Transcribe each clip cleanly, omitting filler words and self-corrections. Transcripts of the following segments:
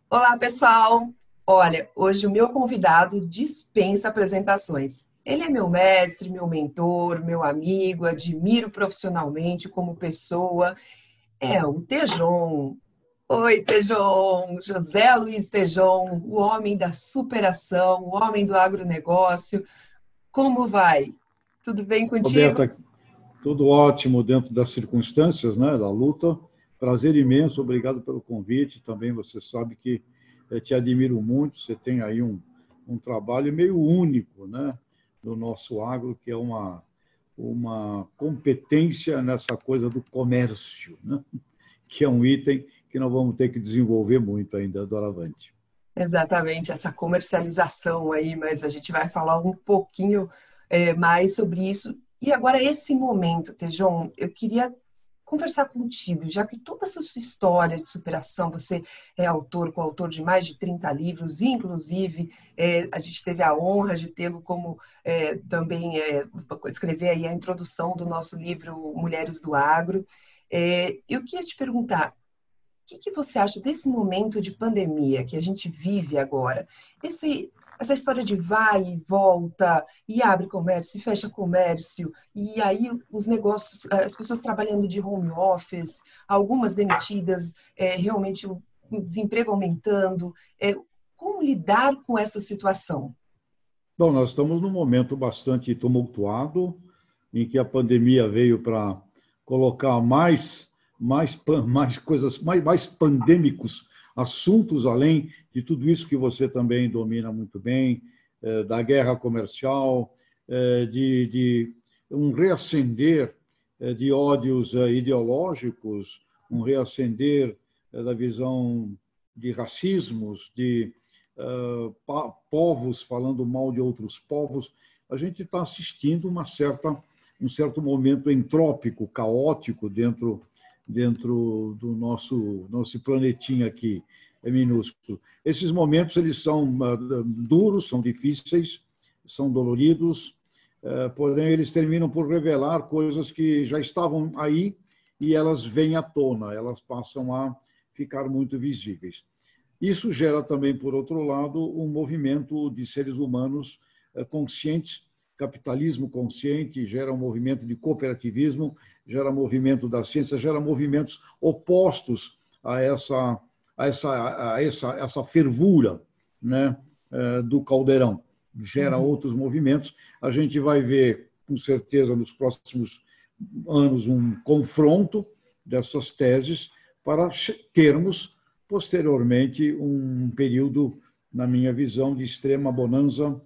Olá, pessoal! Olha, hoje o meu convidado dispensa apresentações. Ele é meu mestre, meu mentor, meu amigo, admiro profissionalmente como pessoa. É o Tejon. Oi, Tejon! José Luiz Tejon, o homem da superação, o homem do agronegócio. Como vai? Tudo bem contigo? Roberta, tudo ótimo dentro das circunstâncias, né, da luta. Prazer imenso, obrigado pelo convite. Também você sabe que te admiro muito. Você tem aí um trabalho meio único, né, no nosso agro, que é uma competência nessa coisa do comércio, né, que é um item que nós vamos ter que desenvolver muito ainda doravante. Exatamente, essa comercialização aí, mas a gente vai falar um pouquinho mais sobre isso. E agora, esse momento, Tejon, eu queria conversar contigo, já que toda essa sua história de superação, você é autor, coautor de mais de 30 livros, inclusive a gente teve a honra de tê-lo como também escrever aí a introdução do nosso livro Mulheres do Agro. Eu queria te perguntar, que você acha desse momento de pandemia que a gente vive agora? Essa história de vai e volta, e abre comércio, e fecha comércio, e aí os negócios, as pessoas trabalhando de home office, algumas demitidas, realmente o desemprego aumentando. Como lidar com essa situação? Bom, nós estamos num momento bastante tumultuado, em que a pandemia veio para colocar mais coisas, mais pandêmicos assuntos, além de tudo isso que você também domina muito bem, da guerra comercial, de um reacender de ódios ideológicos, um reacender da visão de racismos, de povos falando mal de outros povos. A gente está assistindo um certo momento entrópico, caótico dentro do nosso planetinha aqui, é minúsculo. Esses momentos eles são duros, são difíceis, são doloridos, porém eles terminam por revelar coisas que já estavam aí e elas vêm à tona, elas passam a ficar muito visíveis. Isso gera também, por outro lado, um movimento de seres humanos conscientes, capitalismo consciente, gera um movimento de cooperativismo, gera movimento da ciência, gera movimentos opostos a essa fervura, né, do caldeirão. Gera Uhum. outros movimentos. A gente vai ver, com certeza, nos próximos anos, um confronto dessas teses para termos posteriormente um período, na minha visão, de extrema bonança,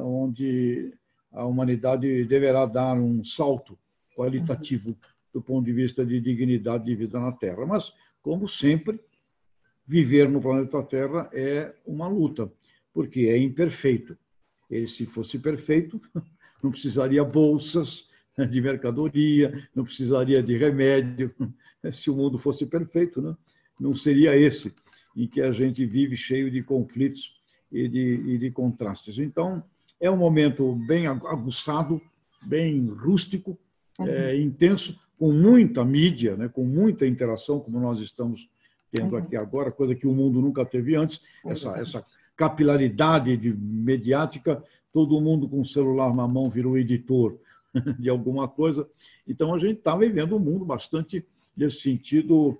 onde a humanidade deverá dar um salto qualitativo do ponto de vista de dignidade de vida na Terra. Mas, como sempre, viver no planeta Terra é uma luta, porque é imperfeito. E se fosse perfeito, não precisaria bolsas de mercadoria, não precisaria de remédio. Se o mundo fosse perfeito, né? Não seria esse em que a gente vive cheio de conflitos e de contrastes. Então, é um momento bem aguçado, bem rústico, Uhum. intenso, com muita mídia, né, com muita interação, como nós estamos tendo Uhum. aqui agora, coisa que o mundo nunca teve antes, essa Exatamente. capilaridade mediática, todo mundo com o celular na mão virou editor de alguma coisa. Então, a gente está vivendo um mundo bastante, nesse sentido,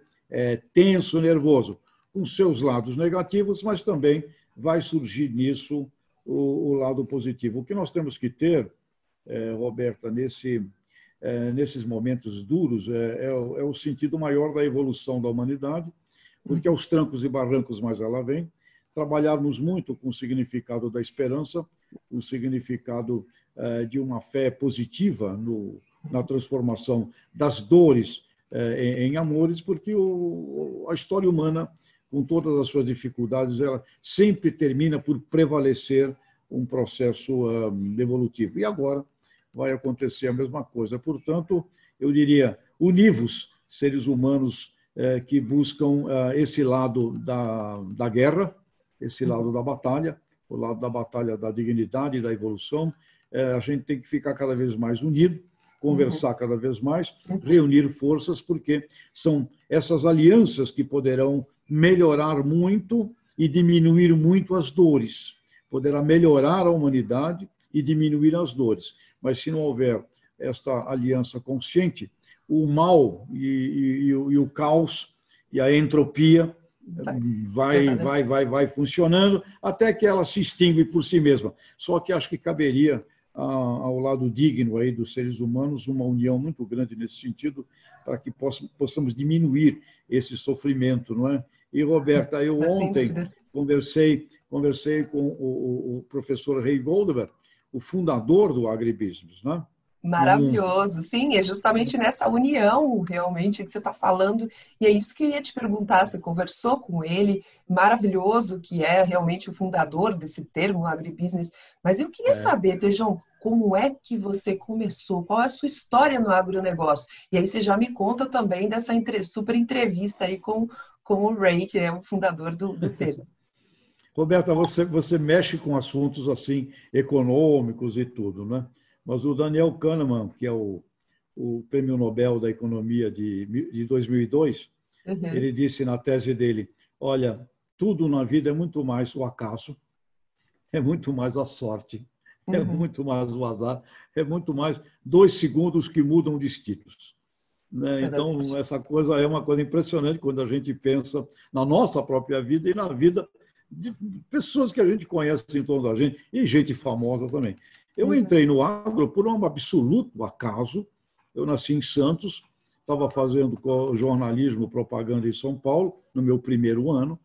tenso, nervoso, com seus lados negativos, mas também vai surgir nisso o lado positivo. O que nós temos que ter, Roberta, nesses momentos duros, é o sentido maior da evolução da humanidade, porque Uhum. aos trancos e barrancos mais ela vem, trabalharmos muito com o significado da esperança, o significado de uma fé positiva na transformação das dores em amores, porque a história humana, com todas as suas dificuldades, ela sempre termina por prevalecer um processo evolutivo. E agora vai acontecer a mesma coisa. Portanto, eu diria, univos, seres humanos que buscam esse lado da guerra, esse lado da batalha, o lado da batalha da dignidade e da evolução. A gente tem que ficar cada vez mais unido, Uhum. conversar cada vez mais, Uhum. reunir forças, porque são essas alianças que poderão melhorar muito e diminuir muito as dores. Poderá melhorar a humanidade e diminuir as dores. Mas se não houver esta aliança consciente, o mal e o caos e a entropia vai funcionando até que ela se extingue por si mesma. Só que acho que caberia ao lado digno aí dos seres humanos uma união muito grande nesse sentido para que possamos diminuir esse sofrimento, não é? E Roberta, eu ontem conversei com o professor Ray Goldberg, o fundador do Agribusiness, né? Maravilhoso, sim, é justamente nessa união realmente que você está falando, e é isso que eu ia te perguntar, você conversou com ele, maravilhoso que é realmente o fundador desse termo agribusiness, mas eu queria saber, Tejão, como é que você começou, qual é a sua história no agronegócio? E aí você já me conta também dessa super entrevista aí com o Ray, que é o fundador do termo. Roberta, você mexe com assuntos assim econômicos e tudo, né? Mas o Daniel Kahneman, que é o Prêmio Nobel da Economia de 2002, ele disse na tese dele, olha, tudo na vida é muito mais o acaso, é muito mais a sorte, é muito mais o azar, é muito mais 2 segundos que mudam destinos. Né? Então, essa coisa é uma coisa impressionante quando a gente pensa na nossa própria vida e na vida de pessoas que a gente conhece em torno da gente, e gente famosa também. Eu entrei no agro por um absoluto acaso. Eu nasci em Santos, estava fazendo jornalismo, propaganda em São Paulo, no meu primeiro ano.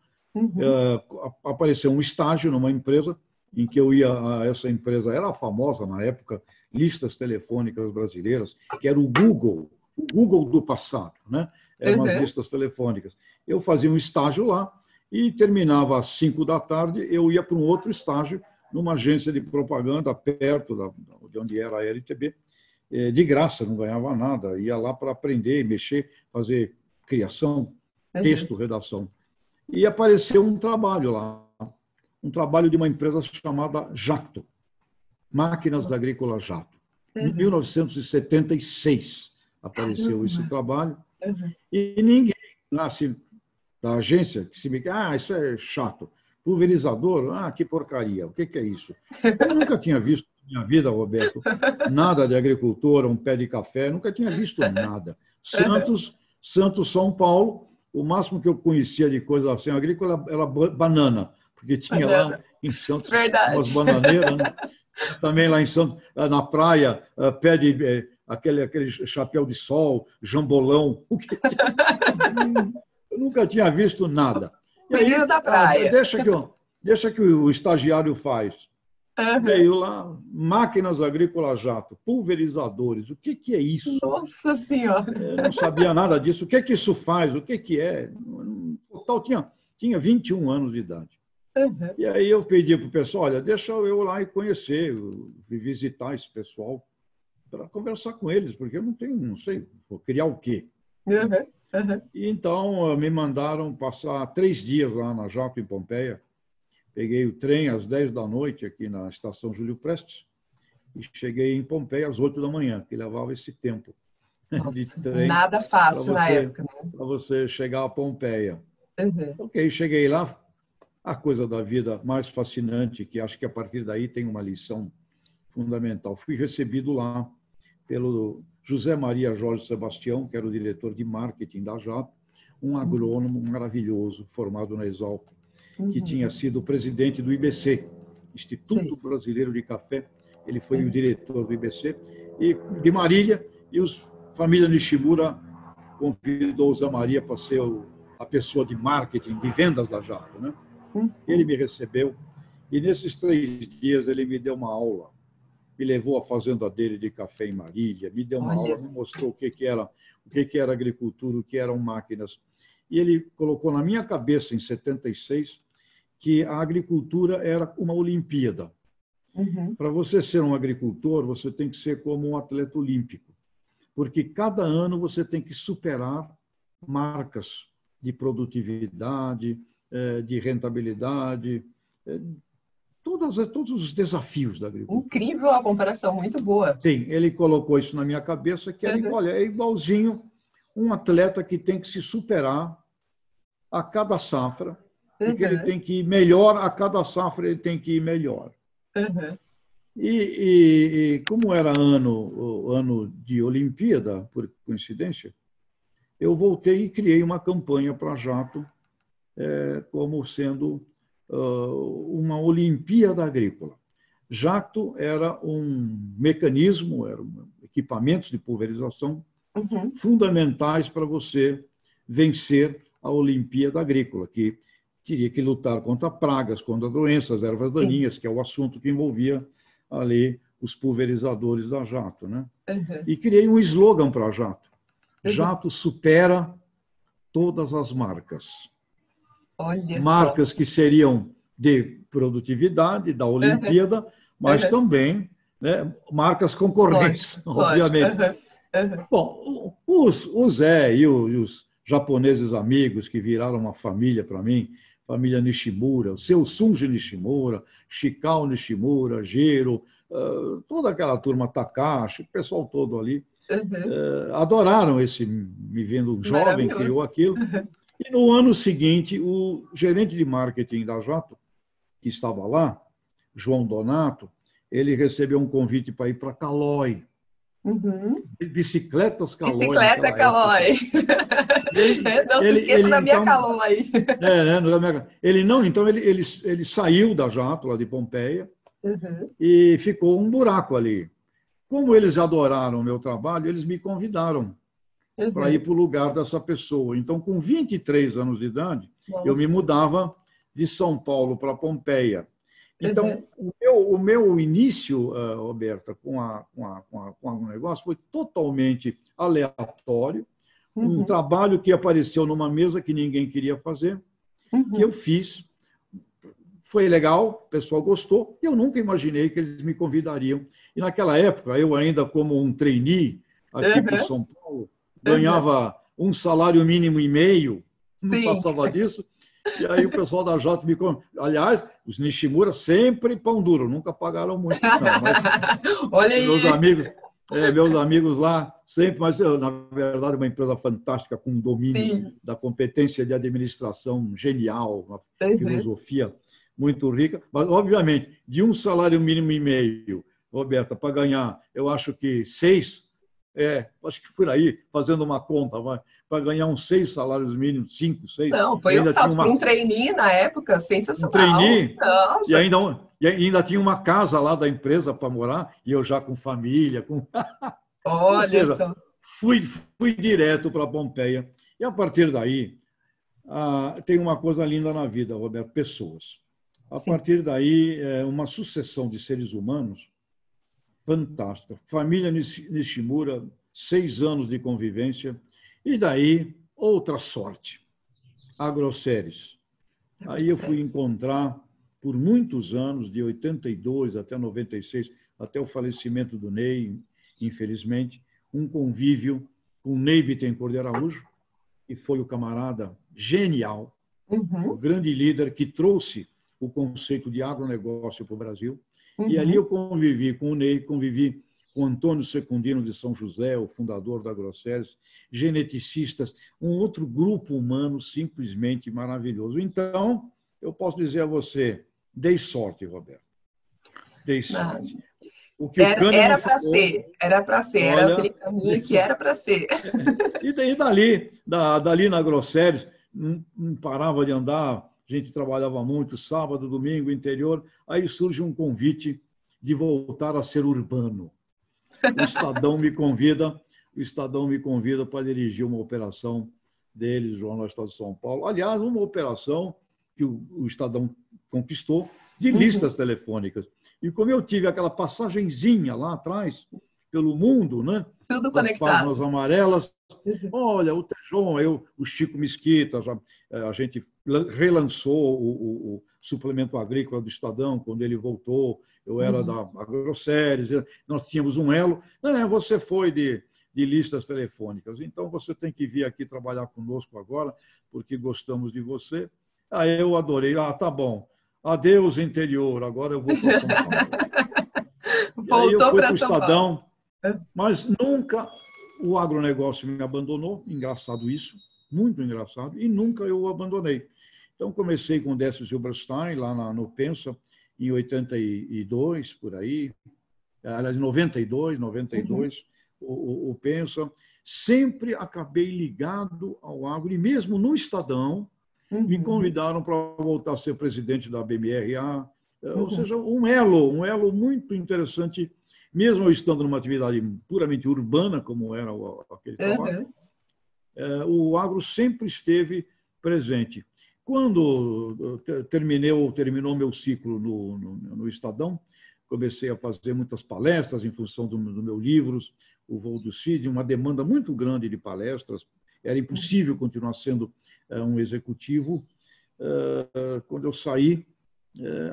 Apareceu um estágio numa empresa em que eu ia a essa empresa, era famosa na época, Listas Telefônicas Brasileiras, que era o Google do passado, né? Eram as listas telefônicas. Eu fazia um estágio lá e terminava às 5 da tarde, eu ia para um outro estágio numa agência de propaganda perto de onde era a LTB, de graça, não ganhava nada, ia lá para aprender, mexer, fazer criação, texto, redação. E apareceu um trabalho lá, um trabalho de uma empresa chamada Jacto, Máquinas Agrícolas Jacto. Em 1976 apareceu esse trabalho, e ninguém nasce da agência que se me isso é chato. Pulverizador, que porcaria, o que é isso? Eu nunca tinha visto na minha vida, Roberto, nada de agricultura, um pé de café, nunca tinha visto nada. Santos, São Paulo, o máximo que eu conhecia de coisa assim agrícola era banana, porque tinha lá em Santos umas bananeiras, né? Também lá em Santos, na praia, pé de aquele chapéu de sol, jambolão, eu nunca tinha visto nada. Menino da praia. Deixa que o estagiário faz. Veio lá, máquinas agrícolas jato, pulverizadores. O que é isso? Nossa Senhora! Eu não sabia nada disso. O que isso faz? O que é? Total, tinha 21 anos de idade. E aí eu pedi para o pessoal, olha, deixa eu lá e conhecer, visitar esse pessoal, para conversar com eles, porque eu não sei, vou criar o quê? E então me mandaram passar 3 dias lá na Jato, em Pompeia. Peguei o trem às 10 da noite aqui na estação Júlio Prestes e cheguei em Pompeia às 8 da manhã, que levava esse tempo. Nossa, de trem nada fácil na época. Para você chegar a Pompeia. Ok, cheguei lá, a coisa da vida mais fascinante, que acho que a partir daí tem uma lição fundamental. Fui recebido lá pelo José Maria Jorge Sebastião, que era o diretor de marketing da Jato, um agrônomo maravilhoso, formado na Exalc, que tinha sido presidente do IBC, Instituto Brasileiro de Café. Ele foi o diretor do IBC, e de Marília, e a família Nishimura convidou o Zé Maria para ser a pessoa de marketing, de vendas da Jato, né? Ele me recebeu, e nesses 3 dias ele me deu uma aula, me levou à fazenda dele de café em Marília, me deu uma aula, me mostrou o que era agricultura, o que eram máquinas. E ele colocou na minha cabeça, em 76, que a agricultura era uma Olimpíada. Para você ser um agricultor, você tem que ser como um atleta olímpico, porque cada ano você tem que superar marcas de produtividade, de rentabilidade, todos os desafios da agricultura. Incrível a comparação, muito boa. Sim, ele colocou isso na minha cabeça, que olha, é igualzinho um atleta que tem que se superar a cada safra, porque ele Uhum. tem que ir melhor, a cada safra ele tem que ir melhor. Uhum. E como era ano de Olimpíada, por coincidência, eu voltei e criei uma campanha para a Jato, como sendo uma Olimpíada Agrícola. Jato era um mecanismo, eram equipamentos de pulverização Uhum. fundamentais para você vencer a Olimpíada Agrícola, que teria que lutar contra pragas, contra doenças, ervas Sim. daninhas, que é o assunto que envolvia ali os pulverizadores da Jato, né? Uhum. E criei um slogan para a Jato. Uhum. Jato supera todas as marcas. Olha só. Marcas que seriam de produtividade da Uhum. Olimpíada, mas Uhum. também, né, marcas Lógico, concorrentes, lógico. obviamente. Uhum. Uhum. Bom, o Zé e os japoneses amigos que viraram uma família para mim, família Nishimura, o seu Sunji Nishimura, Shikao Nishimura, Jiro, toda aquela turma Takashi, o pessoal todo ali, Uhum. adoraram esse, me vendo jovem, criou Maravilhoso. aquilo. Uhum. E no ano seguinte, o gerente de marketing da Jato, que estava lá, João Donato, ele recebeu um convite para ir para Calói, Uhum. bicicletas Calói Bicicleta naquela época. Calói. E ele, Não se esqueça da minha então, Calói. ele não, então ele saiu da Jato, lá de Pompeia, Uhum. e ficou um buraco ali. Como eles adoraram o meu trabalho, eles me convidaram para ir Uhum. para o lugar dessa pessoa. Então, com 23 anos de idade, eu me Nossa. mudava de São Paulo para Pompeia. Então, Uhum. o meu início, Roberta, com o negócio foi totalmente aleatório, um Uhum. trabalho que apareceu numa mesa que ninguém queria fazer, que eu Uhum. fiz, foi legal, o pessoal gostou, e eu nunca imaginei que eles me convidariam. E naquela época, eu ainda como um trainee aqui por Uhum. São Paulo, Uhum. ganhava um salário mínimo e meio, não Sim. passava disso, e aí o pessoal da Jato me convidou. Aliás, os Nishimura sempre pão duro, nunca pagaram muito, não, mas Olha meus aí. amigos, meus amigos lá, sempre, mas eu, na verdade, uma empresa fantástica, com um domínio Sim. da competência de administração genial, uma Uhum. filosofia muito rica, mas, obviamente, de um salário mínimo e meio, Roberta, para ganhar, eu acho que seis, acho que por aí, fazendo uma conta, para ganhar uns 6 salários mínimos, 5, 6, Não, e foi um ainda tinha salto para um uma, trainee na época, um sensacional. trainee, Nossa, e ainda tinha uma casa lá da empresa para morar, e eu já com família, ou olha seja, só. fui, fui direto para Pompeia. E a partir daí, tem uma coisa linda na vida, Roberto, pessoas. A Sim. partir daí, uma sucessão de seres humanos fantástica. Família Nishimura, 6 anos de convivência, e daí outra sorte, Agroceres. Aí eu fui Agroceres. encontrar, por muitos anos, de 82 até 96, até o falecimento do Ney, infelizmente, um convívio com o Ney Bittencourt de Araújo, que foi o camarada genial, o Uhum. grande líder que trouxe o conceito de agronegócio para o Brasil. E ali eu Uhum. convivi com o Ney, convivi com Antônio Secundino de São José, o fundador da Agroceres, geneticistas, um outro grupo humano simplesmente maravilhoso. Então, eu posso dizer a você, dei sorte, Roberto, dei sorte. Não, O que o Kahneman falou, era para ser, era aquele olha, caminho que era para ser. e daí dali na Grosseries, não parava de andar, a gente trabalhava muito, sábado, domingo, interior, aí surge um convite de voltar a ser urbano. O Estadão me convida, o Estadão me convida para dirigir uma operação deles, Jornal do Estado de São Paulo. Aliás, uma operação que o Estadão conquistou de Uhum. listas telefônicas. E como eu tive aquela passagenzinha lá atrás, pelo mundo, né, Tudo das páginas conectado. amarelas, Uhum. olha, o Tejon, o Chico Mesquita, a gente relançou o suplemento agrícola do Estadão, quando ele voltou, eu era Uhum. da Agroceres, nós tínhamos um elo. Você foi de listas telefônicas, então você tem que vir aqui trabalhar conosco agora, porque gostamos de você. Aí eu adorei, tá bom, adeus interior, agora eu vou para São Paulo. E aí eu Voltou fui para para o São Paulo. Estadão, mas nunca o agronegócio me abandonou, engraçado isso. muito engraçado, e nunca eu o abandonei. Então, comecei com o Décio Silberstein, lá no Pensa, em 82, por aí, aliás, 92, o Pensa. Sempre acabei ligado ao agro, e mesmo no Estadão, me convidaram para voltar a ser presidente da BMRA, ou seja, um elo muito interessante, mesmo eu estando numa atividade puramente urbana, como era aquele trabalho, o agro sempre esteve presente. Quando terminou meu ciclo no Estadão, comecei a fazer muitas palestras em função do meu livros, O Voo do Cid, uma demanda muito grande de palestras. Era impossível continuar sendo um executivo. Quando eu saí,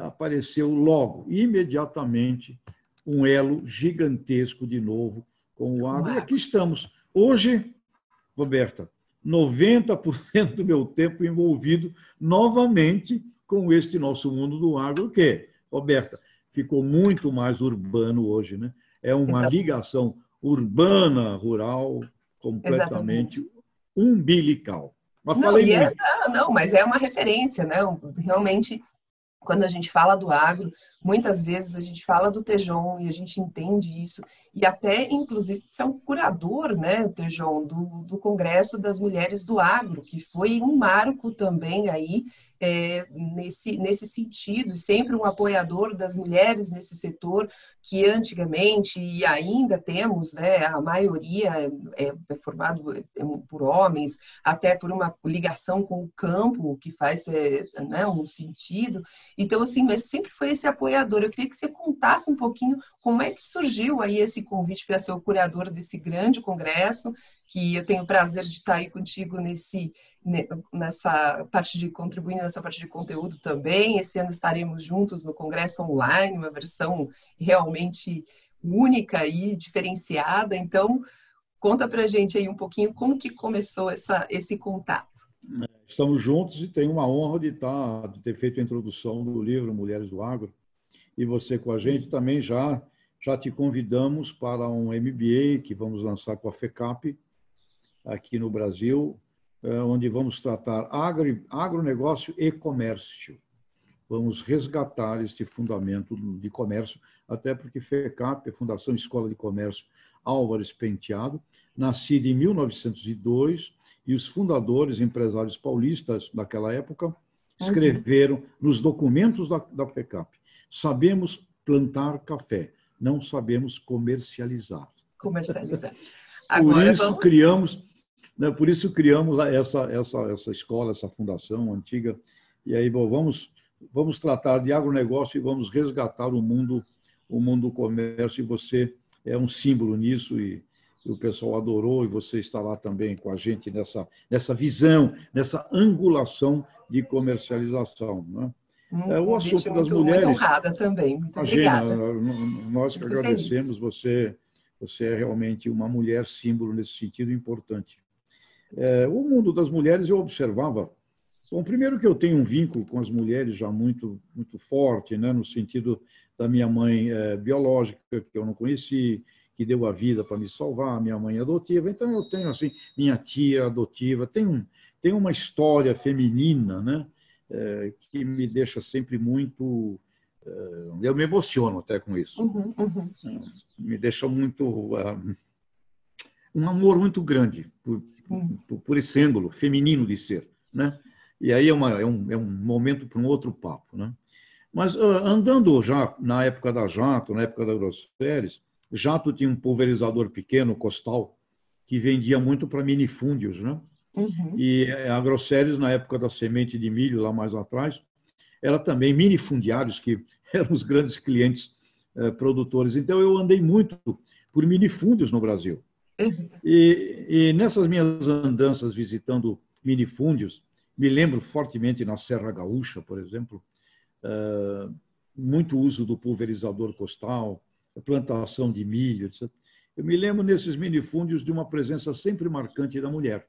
apareceu logo, imediatamente, um elo gigantesco de novo com o agro. E aqui estamos. Hoje, Roberta, 90% do meu tempo envolvido novamente com este nosso mundo do agro, que, Roberta, ficou muito mais urbano hoje, né? É uma ligação urbana-rural completamente umbilical. Mas não, falei muito. não, mas é uma referência, né? Realmente, quando a gente fala do agro, muitas vezes a gente fala do Tejon e a gente entende isso, e até, inclusive, você é um curador, né, Tejon, do Congresso das Mulheres do Agro, que foi um marco também aí, nesse sentido, sempre um apoiador das mulheres nesse setor, que antigamente, e ainda temos, né, a maioria é formado por homens, até por uma ligação com o campo, que faz né, um sentido. Então, assim, mas sempre foi esse apoiador. Eu queria que você contasse um pouquinho como é que surgiu aí esse convite para ser o curador desse grande congresso, que eu tenho o prazer de estar aí contigo nessa parte de contribuindo nessa parte de conteúdo também. Esse ano estaremos juntos no congresso online, uma versão realmente única e diferenciada. Então, conta para a gente aí um pouquinho como que começou esse contato. Estamos juntos e tenho uma honra de ter feito a introdução do livro Mulheres do Agro. E você com a gente também já te convidamos para um MBA que vamos lançar com a FECAP aqui no Brasil, onde vamos tratar agronegócio e comércio. Vamos resgatar este fundamento de comércio, até porque FECAP, Fundação Escola de Comércio Álvares Penteado, nascida em 1902, e os fundadores, empresários paulistas daquela época, escreveram nos documentos da FECAP: sabemos plantar café, não sabemos comercializar. Agora por isso criamos essa escola, essa fundação antiga. E aí, bom, vamos tratar de agronegócio e vamos resgatar o mundo do comércio. E você é um símbolo nisso, e o pessoal adorou, e você está lá também com a gente nessa visão, nessa angulação de comercialização, né? O assunto das mulheres. Muito honrada também. Muito imagina, obrigada. Nós que agradecemos. Você é realmente uma mulher símbolo nesse sentido importante. O mundo das mulheres eu observava. Bom, primeiro que eu tenho um vínculo com as mulheres já muito forte, né, no sentido da minha mãe biológica, que eu não conheci, que deu a vida para me salvar, minha mãe adotiva. Então eu tenho assim minha tia adotiva, tem uma história feminina, né, que me deixa sempre muito, eu me emociono até com isso. Me deixa muito um amor muito grande por esse ângulo feminino de ser, né? E aí é um momento para um outro papo, né? Mas andando já na época da Jato, na época da Agroceres, Jato tinha um pulverizador pequeno, Costal, que vendia muito para minifúndios, né? E a Agroceres, na época da semente de milho, lá mais atrás, era também minifundiários, que eram os grandes clientes produtores. Então, eu andei muito por minifúndios no Brasil. E nessas minhas andanças visitando minifúndios, me lembro fortemente na Serra Gaúcha, por exemplo, muito uso do pulverizador Costal, plantação de milho, etc. Eu me lembro nesses minifúndios de uma presença sempre marcante da mulher.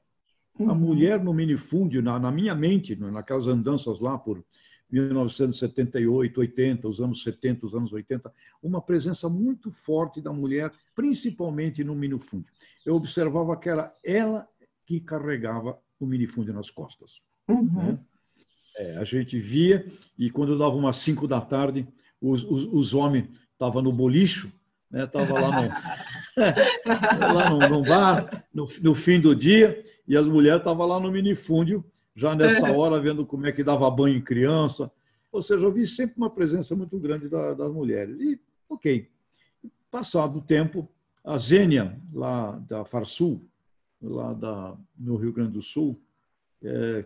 A mulher no minifúndio, na minha mente, naquelas andanças lá por 1978, 80, os anos 70, os anos 80, uma presença muito forte da mulher, principalmente no minifúndio. Eu observava que era ela que carregava o minifúndio nas costas. Uhum. Né? A gente via, e quando dava umas 5 da tarde, os homens estavam no bolicho, né? Estavam lá no bar, no fim do dia, e as mulheres estavam lá no minifúndio, já nessa hora, vendo como é que dava banho em criança. Ou seja, eu vi sempre uma presença muito grande das mulheres. E, ok, passado o tempo, a Zênia, lá da Farsul, no Rio Grande do Sul,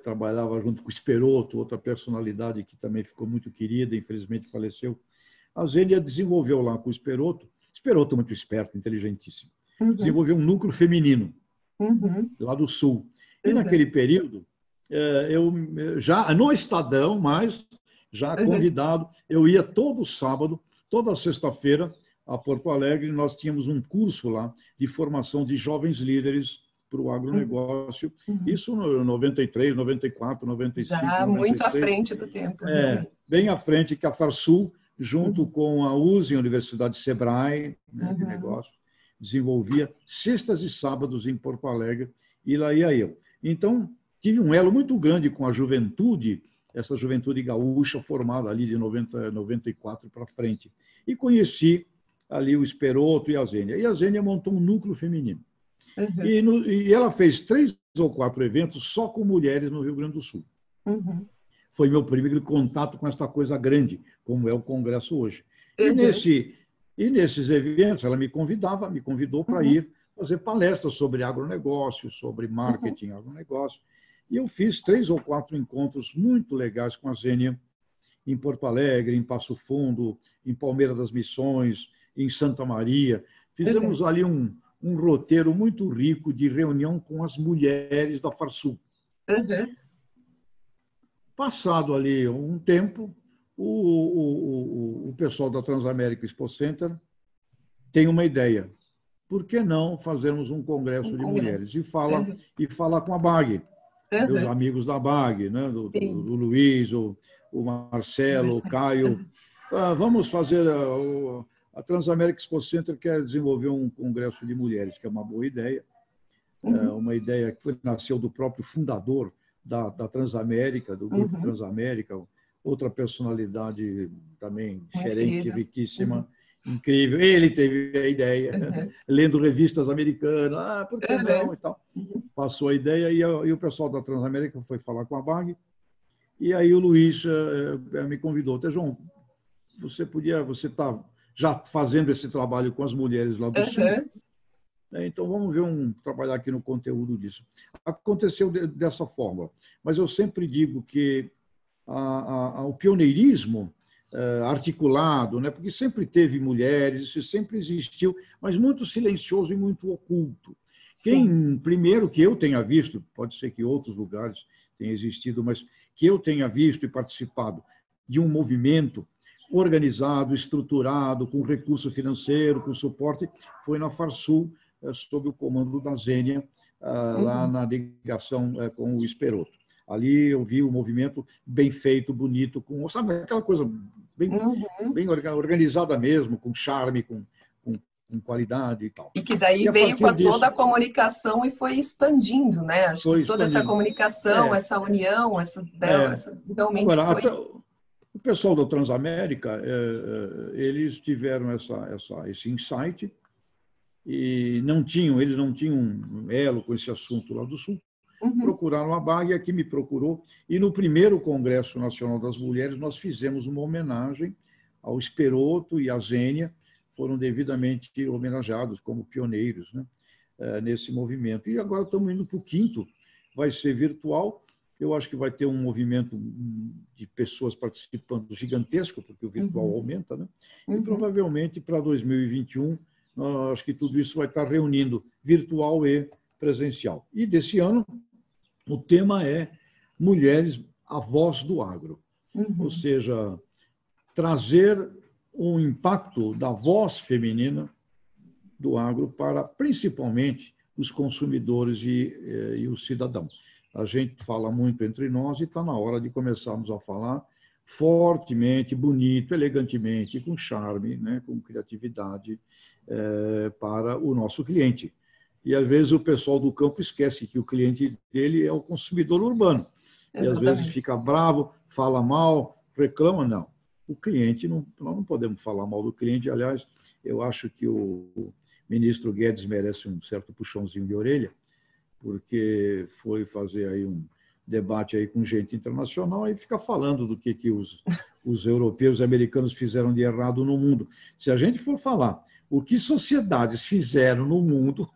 trabalhava junto com o Esperoto, outra personalidade que também ficou muito querida, infelizmente faleceu. A Zênia desenvolveu lá com o Esperoto muito esperto, inteligentíssimo, desenvolveu um núcleo feminino lá do Sul. E naquele período, eu já no Estadão, mas já convidado, eu ia todo sábado, toda sexta-feira, a Porto Alegre, nós tínhamos um curso lá de formação de jovens líderes para o agronegócio. Isso no 93, 94, 95, já 96. Muito à frente do tempo. Bem à frente que a Farsul, junto com a USE, a Universidade Sebrae, né, de negócio, desenvolvia sextas e sábados em Porto Alegre, e lá ia eu. Então, tive um elo muito grande com a juventude, essa juventude gaúcha formada ali de 94 para frente. E conheci ali o Esperoto e a Zênia. E a Zênia montou um núcleo feminino. E ela fez 3 ou 4 eventos só com mulheres no Rio Grande do Sul. Foi meu primeiro contato com esta coisa grande, como é o Congresso hoje. E nesses eventos, ela me convidou para ir fazer palestras sobre agronegócio, sobre marketing agronegócio. E eu fiz 3 ou 4 encontros muito legais com a Zênia, em Porto Alegre, em Passo Fundo, em Palmeira das Missões, em Santa Maria. Fizemos ali um roteiro muito rico de reunião com as mulheres da Farsul. Passado ali um tempo, o pessoal da Transamérica Expo Center tem uma ideia. Por que não fazermos um congresso de mulheres? E falar com a BAG, meus amigos da BAG, né? do Luiz, o Marcelo, o Caio. Vamos fazer... A Transamérica Expo Center quer desenvolver um congresso de mulheres, que é uma boa ideia. Uma ideia que nasceu do próprio fundador da Transamérica, do Grupo Transamérica, outra personalidade também diferente, riquíssima, incrível. Ele teve a ideia, lendo revistas americanas, por que não? E tal. Passou a ideia e o pessoal da Transamérica foi falar com a BAG, e aí o Luiz me convidou. João, você está já fazendo esse trabalho com as mulheres lá do Sul, então vamos trabalhar aqui no conteúdo disso. Aconteceu dessa forma, mas eu sempre digo que o pioneirismo articulado, né, porque sempre teve mulheres, isso sempre existiu, mas muito silencioso e muito oculto. Primeiro que eu tenha visto, pode ser que outros lugares tenha existido, mas que eu tenha visto e participado de um movimento organizado, estruturado, com recurso financeiro, com suporte, foi na Farsul, sob o comando da Zênia, lá na ligação com o Esperoto. Ali eu vi o movimento bem feito, bonito, sabe, aquela coisa bem organizada mesmo, com charme, com qualidade e tal. E que daí veio com toda a comunicação e foi expandindo, né? Acho que toda essa comunicação, essa união, realmente Agora, foi... O pessoal da Transamérica, eles tiveram esse insight e eles não tinham um elo com esse assunto lá do Sul. Procuraram a BAG, que me procurou, e no primeiro Congresso Nacional das Mulheres nós fizemos uma homenagem ao Esperoto e à Zênia, foram devidamente homenageados como pioneiros, né, nesse movimento. E agora estamos indo para o 5º, vai ser virtual. Eu acho que vai ter um movimento de pessoas participando gigantesco, porque o virtual aumenta, né? E provavelmente para 2021, acho que tudo isso vai estar reunindo virtual e presencial. E desse ano, o tema é Mulheres, a Voz do Agro. Ou seja, trazer um impacto da voz feminina do agro para, principalmente, os consumidores e o cidadão. A gente fala muito entre nós e está na hora de começarmos a falar fortemente, bonito, elegantemente, com charme, né, com criatividade para o nosso cliente. E, às vezes, o pessoal do campo esquece que o cliente dele é o consumidor urbano. E, às vezes, Exatamente. fica bravo, fala mal, reclama. Não. O cliente, não, nós não podemos falar mal do cliente. Aliás, eu acho que o ministro Guedes merece um certo puxãozinho de orelha, porque foi fazer aí um debate aí com gente internacional e fica falando do que os europeus e americanos fizeram de errado no mundo. Se a gente for falar o que sociedades fizeram no mundo,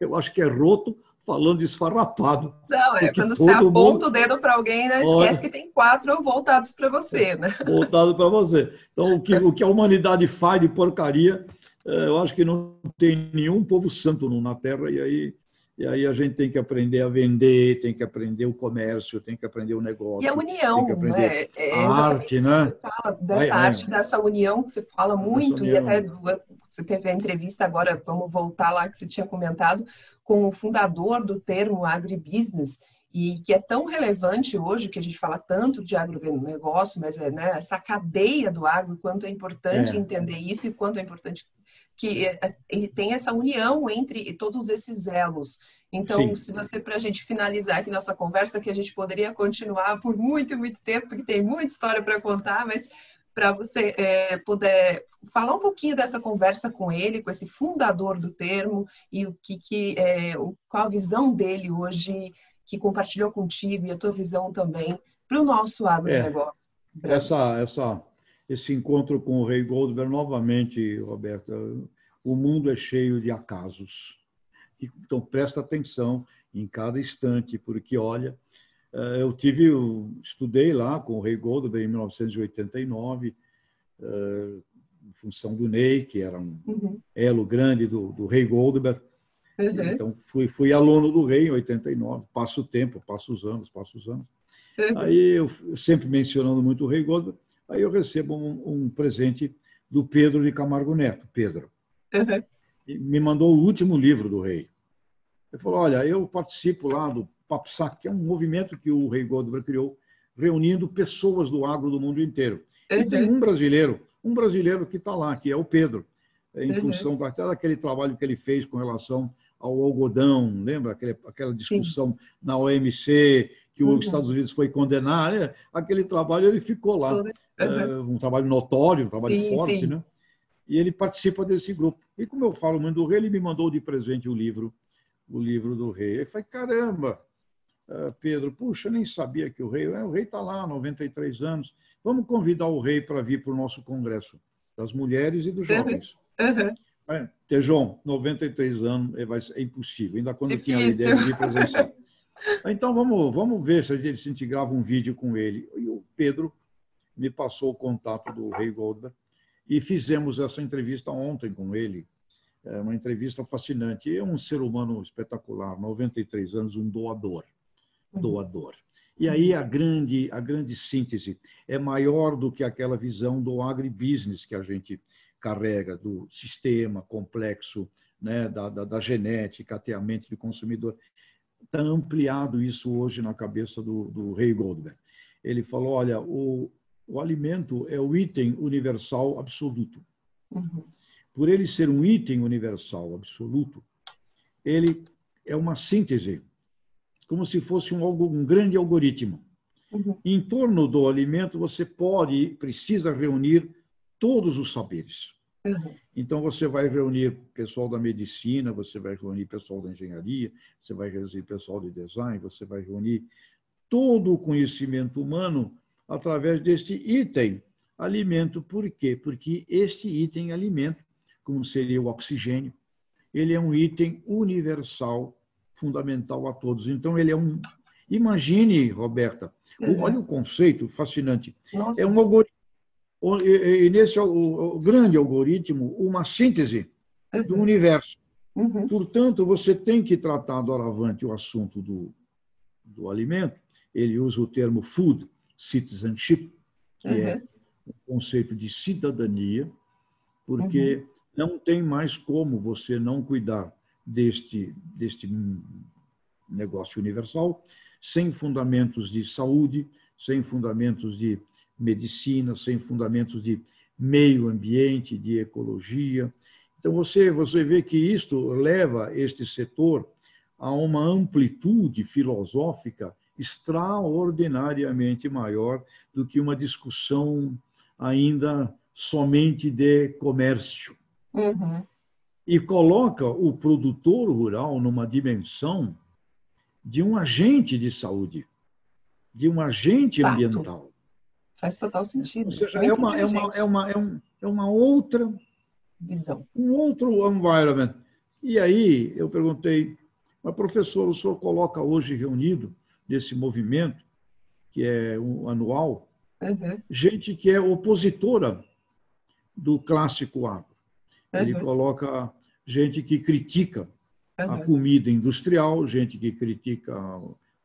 eu acho que é roto falando esfarrapado, Não, porque quando você todo aponta mundo o dedo para alguém, né, esquece olha que tem quatro voltados para você, né? voltado para você. Então, o que a humanidade faz de porcaria, eu acho que não tem nenhum povo santo na Terra, e aí a gente tem que aprender a vender, tem que aprender o comércio, tem que aprender o E a negócio, tem que união, aprender né? a É exatamente arte, o que né? você fala Ai, dessa ai, arte, dessa união que você fala dessa muito, e até união. você teve a entrevista agora, vamos voltar lá que você tinha comentado, com o fundador do termo agribusiness, e que é tão relevante hoje, que a gente fala tanto de agronegócio, mas é, né, essa cadeia do agro, quanto é importante É, entender isso e quanto é importante que tem essa união entre todos esses elos. Então, sim. se você, para a gente finalizar aqui nossa conversa, que a gente poderia continuar por muito, muito tempo, porque tem muita história para contar, mas para você puder falar um pouquinho dessa conversa com ele, com esse fundador do termo, e qual a visão dele hoje, que compartilhou contigo, e a tua visão também, para o nosso É, agronegócio brasileiro. esse encontro com o Rei Goldberg, novamente, Roberta, o mundo é cheio de acasos. Então, presta atenção em cada instante, porque, olha, estudei lá com o Rei Goldberg em 1989, em função do Ney, que era um Uhum, elo grande do Rei Goldberg. uhum, Então, fui aluno do Rei em 89, passa o tempo, passa os anos, passa os anos. uhum, Aí, eu sempre mencionando muito o Rei Goldberg, aí eu recebo um presente do Pedro de Camargo Neto, Pedro. uhum. E me mandou o último livro do Rei. Ele falou, olha, eu participo lá do Papo Sac, que é um movimento que o Rei Goldberg criou, reunindo pessoas do agro do mundo inteiro. E tem Uhum, um brasileiro que está lá, que é o Pedro, em uhum. função até daquele trabalho que ele fez com relação ao algodão, lembra aquela Sim. discussão na OMC, que os Estados Uhum. Unidos foi condenar, né? Aquele trabalho ele ficou lá, Uhum. um trabalho notório, um trabalho Sim, forte, sim. né? E ele participa desse grupo. E como eu falo muito do Rei, ele me mandou de presente o livro do Rei. Eu falei, caramba, Pedro, puxa, nem sabia que o rei está lá, 93 anos. Vamos convidar o Rei para vir para o nosso congresso das mulheres e dos Uhum. jovens. Uhum. Tejão, 93 anos é impossível, ainda quando tinha a ideia Difícil. de vir presencial. Então vamos ver se a gente grava um vídeo com ele. E o Pedro me passou o contato do Rei Goldberg e fizemos essa entrevista ontem com ele. É uma entrevista fascinante. É um ser humano espetacular, 93 anos, um doador. Uhum. Doador. E aí a grande síntese é maior do que aquela visão do agribusiness que a gente carrega, do sistema complexo, né, da genética até a mente do consumidor. Está ampliado isso hoje na cabeça do Ray Goldberg. Ele falou, olha, o alimento é o item universal absoluto. Uhum. Por ele ser um item universal absoluto, ele é uma síntese, como se fosse um grande algoritmo. Uhum. Em torno do alimento, você precisa reunir todos os saberes. Uhum. Então, você vai reunir pessoal da medicina, você vai reunir pessoal da engenharia, você vai reunir pessoal de design, você vai reunir todo o conhecimento humano através deste item alimento. Por quê? Porque este item alimento, como seria o oxigênio, ele é um item universal, fundamental a todos. Então, ele é um. Imagine, Roberta, olha Uhum. o conceito fascinante. É Nossa. um algoritmo, e nesse o grande algoritmo, uma síntese do Uhum. universo. Uhum. Portanto, você tem que tratar doravante o assunto do alimento. Ele usa o termo food citizenship, que é Uhum. o conceito de cidadania, Uhum. porque não tem mais como você não cuidar deste negócio universal sem fundamentos de saúde, sem fundamentos de medicina, sem fundamentos de meio ambiente, de ecologia. Então, você vê que isto leva este setor a uma amplitude filosófica extraordinariamente maior do que uma discussão ainda somente de comércio. Uhum. E coloca o produtor rural numa dimensão de um agente de saúde, de um agente Fato. ambiental. Faz total Ou sentido. seja, Muito inteligente. é uma outra, Visão. um outro environment. E aí eu perguntei, mas professor, o senhor coloca hoje reunido nesse movimento, que é um anual, Uhum. gente que é opositora do clássico agro. Ele Uhum. coloca gente que critica a Uhum. comida industrial, gente que critica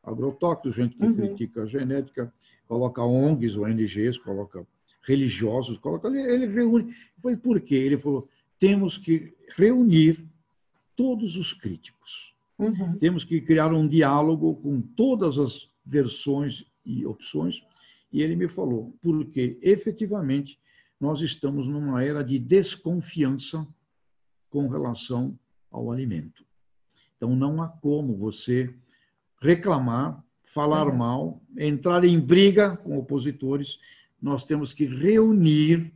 agrotóxicos, gente que Uhum. critica a genética, coloca ONGs, ONGs, coloca religiosos, coloca, ele reúne. Foi por quê? Ele falou, temos que reunir todos os críticos. Uhum. Temos que criar um diálogo com todas as versões e opções. E ele me falou, porque efetivamente nós estamos numa era de desconfiança com relação ao alimento. Então, não há como você reclamar, falar Uhum. mal, entrar em briga com opositores. Nós temos que reunir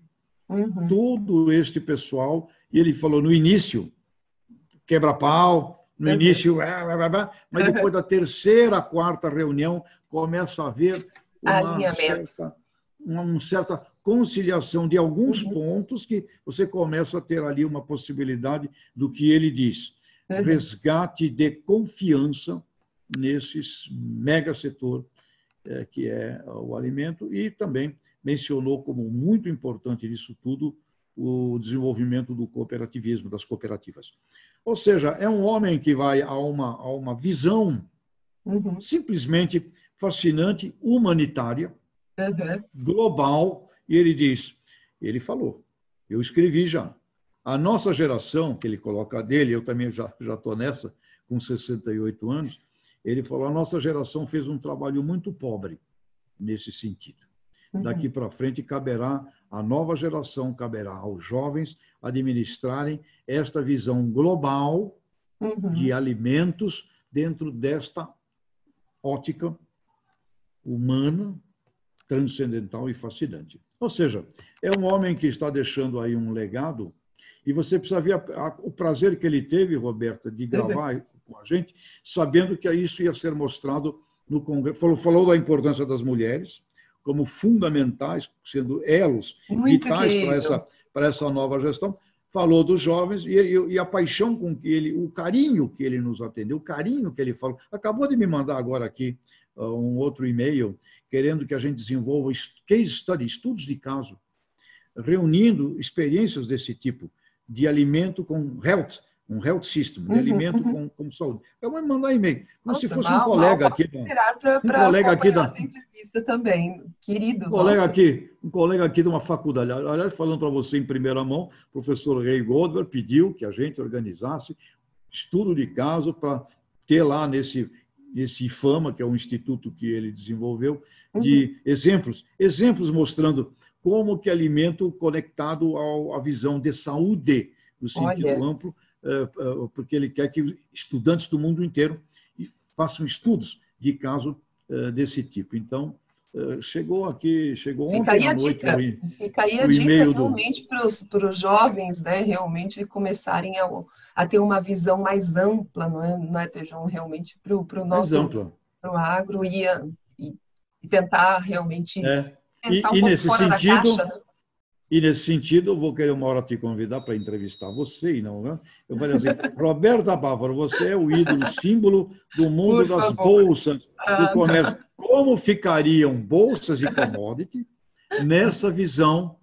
Uhum. todo este pessoal. E ele falou, no início, quebra-pau, no Uhum. início, mas depois da terceira, quarta reunião, começa a haver Alinhamento. uma certa conciliação de alguns Uhum. pontos que você começa a ter ali uma possibilidade do que ele diz, Uhum. resgate de confiança nesses mega setor que é o alimento, e também mencionou como muito importante nisso tudo o desenvolvimento do cooperativismo, das cooperativas. Ou seja, é um homem que vai a uma visão Uhum. simplesmente fascinante, humanitária, Uhum. global, e ele diz, ele falou, eu escrevi já, a nossa geração, que ele coloca dele, eu também já estou nessa, com 68 anos, ele falou, a nossa geração fez um trabalho muito pobre nesse sentido. Daqui Uhum. para frente caberá à nova geração, caberá aos jovens administrarem esta visão global de Uhum. alimentos dentro desta ótica humana, transcendental e fascinante. Ou seja, é um homem que está deixando aí um legado, e você precisa ver o prazer que ele teve, Roberta, de Uhum. gravar com a gente, sabendo que isso ia ser mostrado no Congresso. Falou da importância das mulheres como fundamentais, sendo elos Muito vitais querido. para essa nova gestão. Falou dos jovens e a paixão com que ele, o carinho que ele nos atendeu, o carinho que ele falou. Acabou de me mandar agora aqui um outro e-mail querendo que a gente desenvolva case study, estudos de caso, reunindo experiências desse tipo, de alimento com health, um health system, de Uhum. alimento Uhum. com saúde. Eu vou mandar e-mail, como se Nossa, fosse um mal colega posso aqui, esperar um para colega aqui acompanhar da, essa entrevista também. um Querido, colega nossa. aqui, um colega aqui de uma faculdade. Aliás, falando para você em primeira mão, o professor Ray Goldberg pediu que a gente organizasse estudo de caso para ter lá nesse IFAMA, que é um instituto que ele desenvolveu, Uhum. de exemplos mostrando como que alimento conectado à visão de saúde, no sentido Olha, amplo, porque ele quer que estudantes do mundo inteiro façam estudos de caso desse tipo. Então, chegou fica ontem aí à a noite dica. Fica aí a o dica e-mail do realmente para os jovens, né? Realmente começarem a ter uma visão mais ampla, não é, Tejão? Realmente para o mais nosso ampla. pro agro e, e tentar realmente É. pensar um E pouco nesse fora da caixa, sentido, né? eu vou querer uma hora te convidar para entrevistar você, e não, né? Eu falei assim, Roberta Bávaro, você é o ídolo, símbolo do mundo Por das favor. bolsas, do Ah, comércio. Como ficariam bolsas de commodity nessa visão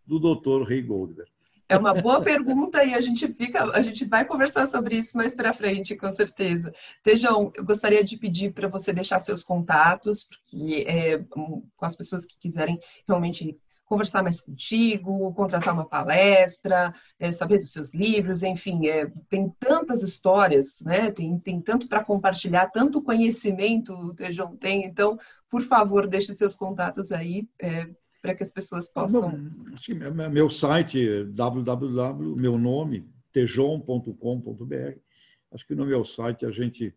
do Dr. Ray Goldberg? é uma boa pergunta e a gente vai conversar sobre isso mais para frente, com certeza. Tejão, eu gostaria de pedir para você deixar seus contatos, porque com as pessoas que quiserem realmente conversar mais contigo, contratar uma palestra, saber dos seus livros, enfim, tem tantas histórias, né? Tem tanto para compartilhar, tanto conhecimento o Tejão tem, então, por favor, deixe seus contatos aí, para que as pessoas Meu, possam. meu site, www, meu nome, www.tejon.com.br. Acho que no meu site a gente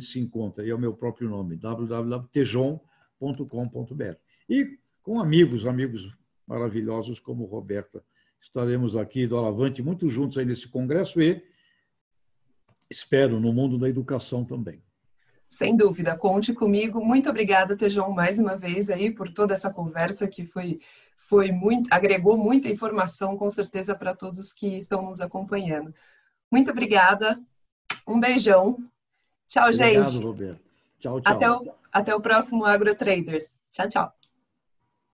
se encontra, e é o meu próprio nome, www.tejon.com.br. E com amigos maravilhosos como Roberta, estaremos aqui do Alavante muito juntos aí nesse congresso e espero no mundo da educação também. Sem dúvida, conte comigo. Muito obrigada, Tejon, mais uma vez aí por toda essa conversa que agregou muita informação, com certeza, para todos que estão nos acompanhando. Muito obrigada, um beijão. Tchau, Obrigado, gente. Roberto. Tchau, tchau. Até o próximo AgroTraders. Tchau, tchau.